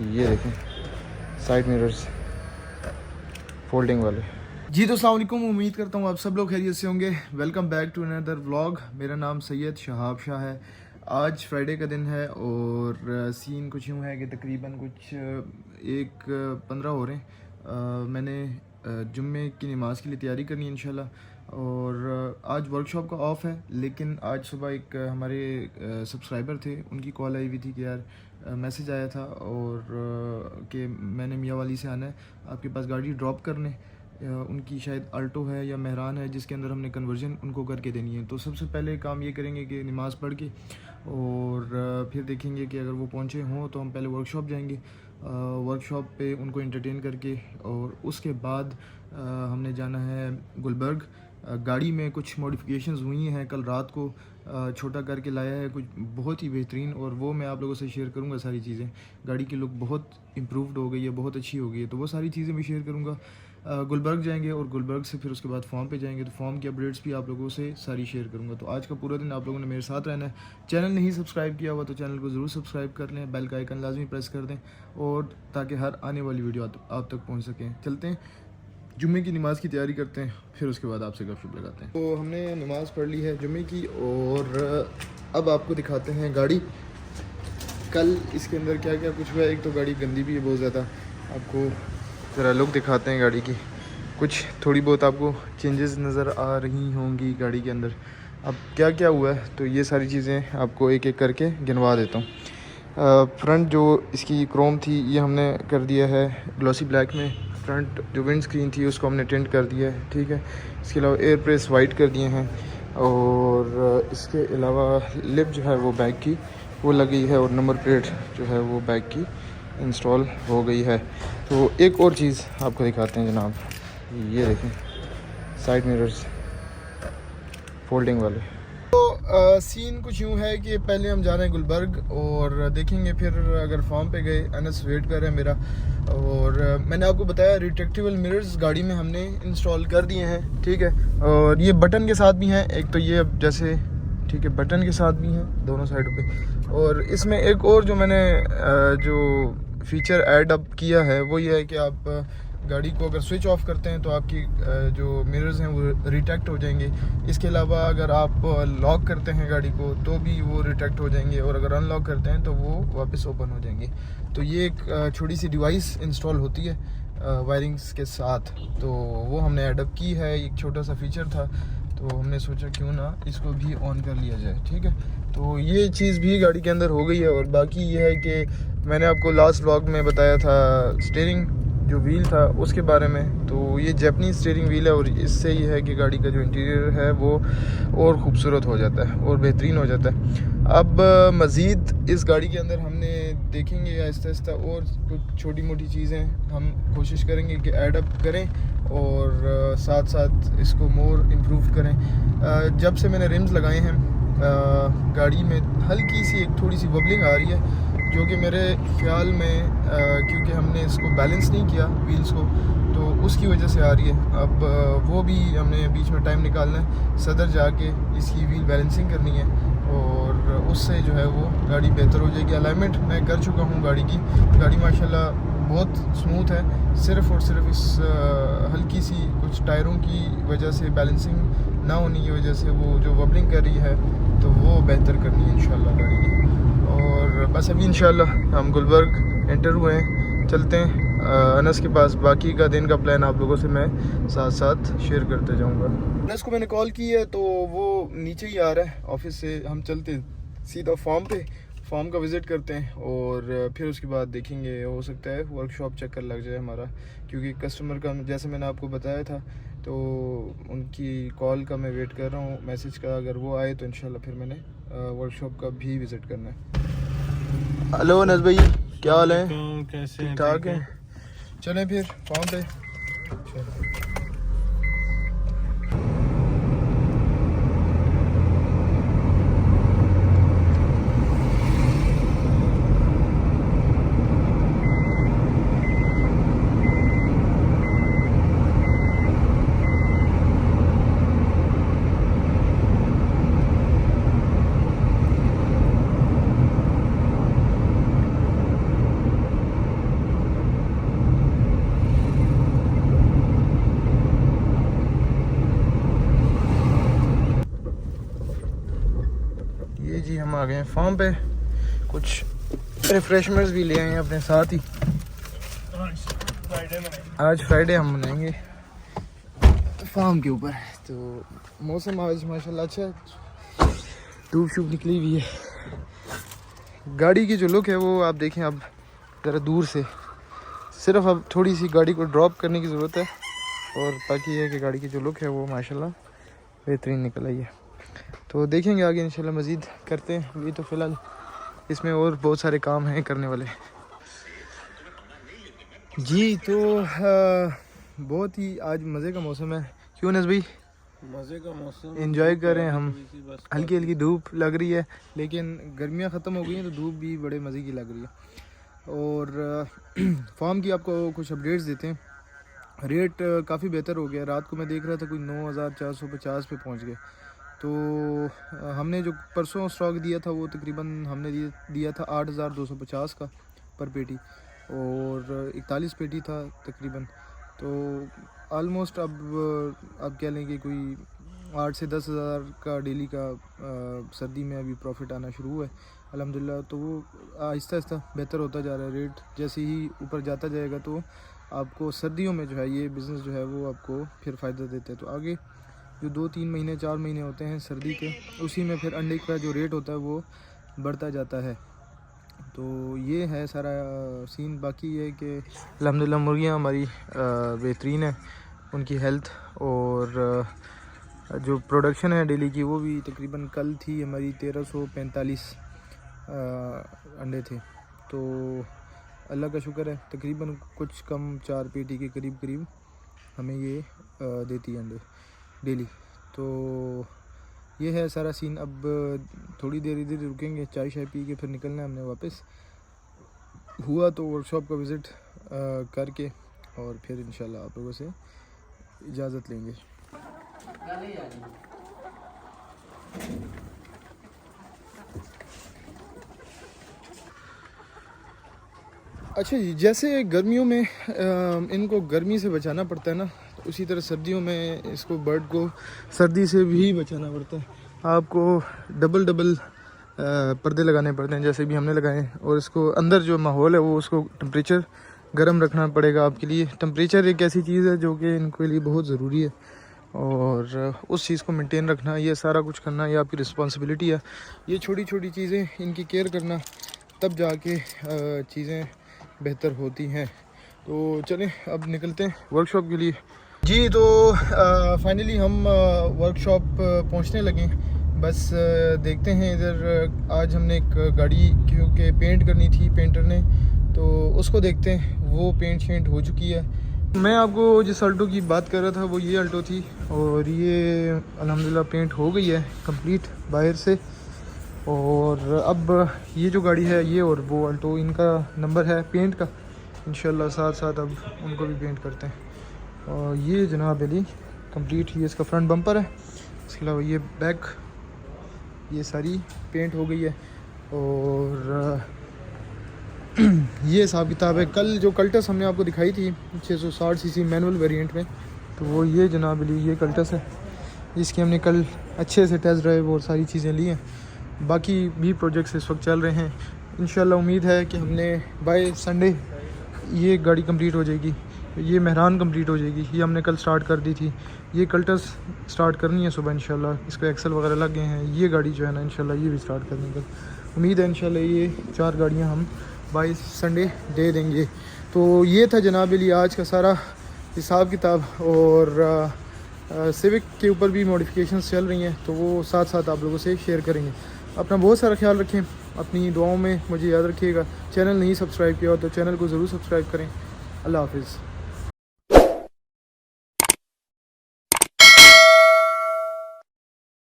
ये देखें side mirrors folding वाले। जी तो अस्सलाम वालेकुम, उम्मीद करता हूँ आप सब लोग खैरियत से होंगे। Welcome back to another vlog. मेरा नाम सैयद शहाब शाह है। आज फ्राइडे का दिन है और सीन कुछ यूँ है कि तकरीबन कुछ 1:15 हो रहे हैं। मैंने जुम्मे की नमाज़ के लिए तैयारी करनी है इंशाल्लाह। और आज वर्कशॉप का ऑफ़ है, लेकिन आज सुबह एक हमारे सब्सक्राइबर थे, उनकी कॉल आई हुई थी कि यार मैसेज आया था और कि मैंने मियाँ वाली से आना है आपके पास गाड़ी ड्रॉप करने। उनकी शायद अल्टो है या मेहरान है जिसके अंदर हमने कन्वर्जन उनको करके देनी है। तो सबसे पहले काम ये करेंगे कि नमाज़ पढ़ के और फिर देखेंगे कि अगर वो पहुँचे हों तो हम पहले वर्कशॉप जाएंगे। वर्कशॉप पे उनको एंटरटेन करके और उसके बाद हमने जाना है गुलबर्ग। गाड़ी में कुछ मॉडिफिकेशंस हुई हैं, कल रात को छोटा करके लाया है कुछ बहुत ही बेहतरीन, और वो मैं आप लोगों से शेयर करूंगा सारी चीज़ें। गाड़ी की लुक बहुत इम्प्रूव्ड हो गई है, बहुत अच्छी हो गई है, तो वो सारी चीज़ें भी शेयर करूंगा। गुलबर्ग जाएंगे और गुलबर्ग से फिर उसके बाद फॉर्म पे जाएंगे, तो फॉर्म की अपडेट्स भी आप लोगों से सारी शेयर करूंगा। तो आज का पूरा दिन आप लोगों ने मेरे साथ रहना है। चैनल नहीं सब्सक्राइब किया हुआ तो चैनल को ज़रूर सब्सक्राइब कर लें, बेल का आइकन लाजमी प्रेस कर दें और ताकि हर आने वाली वीडियो आप तक पहुँच सकें। चलते हैं जुम्मे की नमाज़ की तैयारी करते हैं, फिर उसके बाद आपसे गपशप लगाते हैं। तो हमने नमाज़ पढ़ ली है जुम्मे की और अब आपको दिखाते हैं गाड़ी। कल इसके अंदर क्या क्या कुछ हुआ है। एक तो गाड़ी गंदी भी है बहुत ज़्यादा, आपको ज़रा लुक दिखाते हैं गाड़ी की। कुछ थोड़ी बहुत आपको चेंजेस नज़र आ रही होंगी गाड़ी के अंदर। अब क्या क्या हुआ है तो ये सारी चीज़ें आपको एक एक करके गिनवा देता हूँ। फ्रंट जो इसकी क्रोम थी ये हमने कर दिया है ग्लॉसी ब्लैक में। फ्रंट जो विंड स्क्रीन थी उसको हमने टिंट कर दिया है, ठीक है। इसके अलावा एयर प्रेस वाइट कर दिए हैं और इसके अलावा लिप जो है वो बैक की वो लगी है और नंबर प्लेट जो है वो बैक की इंस्टॉल हो गई है। तो एक और चीज़ आपको दिखाते हैं जनाब, ये देखें साइड मिरर्स फोल्डिंग वाले। सीन कुछ यूँ है कि पहले हम जा रहे हैं गुलबर्ग और देखेंगे, फिर अगर फॉर्म पे गए। अनस वेट कर रहे हैं मेरा। और मैंने आपको बताया रिट्रैक्टेबल मिरर्स गाड़ी में हमने इंस्टॉल कर दिए हैं, ठीक है। और ये बटन के साथ भी हैं, एक तो ये अब जैसे, ठीक है, बटन के साथ भी हैं दोनों साइडों पे। और इसमें एक और जो मैंने जो फीचर ऐड अप किया है वो ये है कि आप गाड़ी को अगर स्विच ऑफ करते हैं तो आपकी जो मिरर्स हैं वो रिट्रैक्ट हो जाएंगे। इसके अलावा अगर आप लॉक करते हैं गाड़ी को तो भी वो रिट्रैक्ट हो जाएंगे, और अगर अनलॉक करते हैं तो वो वापस ओपन हो जाएंगे। तो ये एक छोटी सी डिवाइस इंस्टॉल होती है वायरिंग्स के साथ, तो वो हमने एडअप की है। एक छोटा सा फीचर था तो हमने सोचा क्यों ना इसको भी ऑन कर लिया जाए, ठीक है। तो ये चीज़ भी गाड़ी के अंदर हो गई है। और बाकी ये है कि मैंने आपको लास्ट व्लॉग में बताया था स्टीयरिंग जो व्हील था उसके बारे में। तो ये जैपनीज स्टीयरिंग व्हील है और इससे ये है कि गाड़ी का जो इंटीरियर है वो और ख़ूबसूरत हो जाता है और बेहतरीन हो जाता है। अब मज़ीद इस गाड़ी के अंदर हमने देखेंगे आहिस्ता आहिस्ता और कुछ छोटी मोटी चीज़ें हम कोशिश करेंगे कि ऐडअप करें और साथ साथ इसको मोर इम्प्रूव करें। जब से मैंने रिम्स लगाए हैं गाड़ी में हल्की सी एक थोड़ी सी बबलिंग आ रही है, जो कि मेरे ख्याल में क्योंकि हमने इसको बैलेंस नहीं किया व्हील्स को, तो उसकी वजह से आ रही है। अब वो भी हमने बीच में टाइम निकालना है, सदर जाके इसकी व्हील बैलेंसिंग करनी है और उससे जो है वो गाड़ी बेहतर हो जाएगी। अलाइनमेंट मैं कर चुका हूँ गाड़ी की। गाड़ी माशाल्लाह बहुत स्मूथ है, सिर्फ़ और सिर्फ इस हल्की सी कुछ टायरों की वजह से, बैलेंसिंग ना होने की वजह से वो जो वबलिंग कर रही है तो वो बेहतर करनी है इंशाल्लाह गाड़ी की। और बस अभी इंशाल्लाह हम गुलबर्ग एंटर हुए हैं, चलते हैं अनस के पास। बाकी का दिन का प्लान आप लोगों से मैं साथ साथ शेयर करते जाऊंगा। अनस को मैंने कॉल की है तो वो नीचे ही आ रहा है ऑफिस से। हम चलते हैं सीधा फॉर्म पे, फॉर्म का विज़िट करते हैं और फिर उसके बाद देखेंगे, हो सकता है वर्कशॉप चक्कर लग जाए हमारा, क्योंकि कस्टमर का जैसे मैंने आपको बताया था तो उनकी कॉल का मैं वेट कर रहा हूँ, मैसेज का। अगर वो आए तो इंशाल्लाह फिर मैंने वर्कशॉप का भी विज़िट करना है। हेलो अनस भाई, क्या हाल है? कैसे ठीक ठाक है। चलें फिर फॉर्म पे। चलो। आ गए हैं फार्म पे, कुछ रिफ्रेशमेंट्स भी ले आए हैं अपने साथ ही। आज फ्राइडे हम मनाएंगे फार्म के ऊपर। तो मौसम आज माशाल्लाह अच्छा है, धूप शूप निकली हुई है। गाड़ी की जो लुक है वो आप देखें अब ज़रा दूर से, सिर्फ अब थोड़ी सी गाड़ी को ड्रॉप करने की ज़रूरत है और बाकी है कि गाड़ी की जो लुक है वो माशाल्लाह बेहतरीन निकल आई है। तो देखेंगे आगे इंशाल्लाह मज़ीद करते हैं। अभी तो फ़िलहाल इसमें और बहुत सारे काम हैं करने वाले जी। तो बहुत ही आज मज़े का मौसम है, क्यों नस भाई? मज़े का मौसम एंजॉय कर रहे हैं हम। हल्की हल्की धूप लग रही है, लेकिन गर्मियाँ ख़त्म हो गई हैं तो धूप भी बड़े मज़े की लग रही है। और फार्म की आपको कुछ अपडेट्स देते हैं। रेट काफ़ी बेहतर हो गया। रात को मैं देख रहा था कोई 9450 पे पहुंच गए। तो हमने जो परसों स्टॉक दिया था वो तकरीबन हमने दिया था 8250 का पर पेटी, और 41 पेटी था तकरीबन। तो आलमोस्ट अब कह लें कि कोई 8 से 10 हज़ार का डेली का सर्दी में अभी प्रॉफिट आना शुरू हुआ है अल्हम्दुलिल्लाह। तो वो आहिस्ता आहिस्ता बेहतर होता जा रहा है। रेट जैसे ही ऊपर जाता जाएगा तो आपको सर्दियों में जो है ये बिज़नेस जो है वो आपको फिर फ़ायदा देता है। तो आगे जो 2-3 महीने 4 महीने होते हैं सर्दी के, उसी में फिर अंडे का जो रेट होता है वो बढ़ता जाता है। तो ये है सारा सीन। बाकी ये है कि अल्हम्दुलिल्लाह मुर्गियाँ हमारी बेहतरीन है, उनकी हेल्थ और जो प्रोडक्शन है डेली की वो भी तकरीबन कल थी हमारी 1345 अंडे थे। तो अल्लाह का शुक्र है तकरीबन कुछ कम 4 पेटी के करीब हमें ये देती है अंडे डेली। तो ये है सारा सीन। अब थोड़ी देर इधर रुकेंगे, चाय शाय पी के फिर निकलना है हमने वापस। हुआ तो वर्कशॉप का विज़िट करके और फिर इंशाल्लाह आप लोगों से इजाज़त लेंगे। अच्छा जी, जैसे गर्मियों में इनको गर्मी से बचाना पड़ता है ना, तो उसी तरह सर्दियों में इसको बर्ड को सर्दी से भी बचाना पड़ता है। आपको डबल पर्दे लगाने पड़ते हैं जैसे भी हमने लगाए, और इसको अंदर जो माहौल है वो उसको टेम्परेचर गर्म रखना पड़ेगा आपके लिए। टेम्परेचर एक ऐसी चीज़ है जो कि इनके लिए बहुत ज़रूरी है, और उस चीज़ को मेंटेन रखना, ये सारा कुछ करना ये आपकी रिस्पॉन्सिबिलिटी है। ये छोटी छोटी चीज़ें इनकी केयर करना, तब जाके चीज़ें बेहतर होती हैं। तो चलें अब निकलते हैं वर्कशॉप के लिए जी। तो फाइनली हम वर्कशॉप पहुंचने लगे। बस देखते हैं इधर। आज हमने एक गाड़ी क्योंकि पेंट करनी थी पेंटर ने, तो उसको देखते हैं। वो पेंट शेंट हो चुकी है। मैं आपको जिस अल्टो की बात कर रहा था वो ये अल्टो थी, और ये अल्हम्दुलिल्लाह पेंट हो गई है कंप्लीट बाहर से। और अब ये जो गाड़ी है ये और वो अल्टो, इनका नंबर है पेंट का। इंशाल्लाह साथ साथ अब उनको भी पेंट करते हैं। और ये जनाब अली कंप्लीट, ये इसका फ्रंट बम्पर है, इसके अलावा ये बैक ये सारी पेंट हो गई है। और ये हिसाब किताब है। कल जो कल्टस हमने आपको दिखाई थी 660 सीसी मैनुअल वेरिएंट में, तो वो ये जनाब अली ये कल्टस है, जिसकी हमने कल अच्छे से टेस्ट ड्राइव और सारी चीज़ें ली हैं। बाकी भी प्रोजेक्ट्स इस वक्त चल रहे हैं। इंशाल्लाह उम्मीद है कि हमने बाय संडे ये गाड़ी कंप्लीट हो जाएगी। ये मेहरान कंप्लीट हो जाएगी, ये हमने कल स्टार्ट कर दी थी। ये कल्टस स्टार्ट करनी है सुबह इंशाल्लाह, इसको एक्सल वगैरह लग गए हैं। ये गाड़ी जो है ना इंशाल्लाह ये भी स्टार्ट करने का उम्मीद है। इंशाल्लाह ये 4 गाड़ियाँ हम बाय संडे दे देंगे। तो ये था जनाब अली आज का सारा हिसाब किताब। और सिविक के ऊपर भी मॉडिफिकेशंस चल रही हैं, तो वो साथ साथ आप लोगों से शेयर करेंगे। अपना बहुत सारा ख्याल रखें, अपनी दुआओं में मुझे याद रखिएगा। चैनल नहीं सब्सक्राइब किया हो तो चैनल को ज़रूर सब्सक्राइब करें। अल्लाह हाफिज़।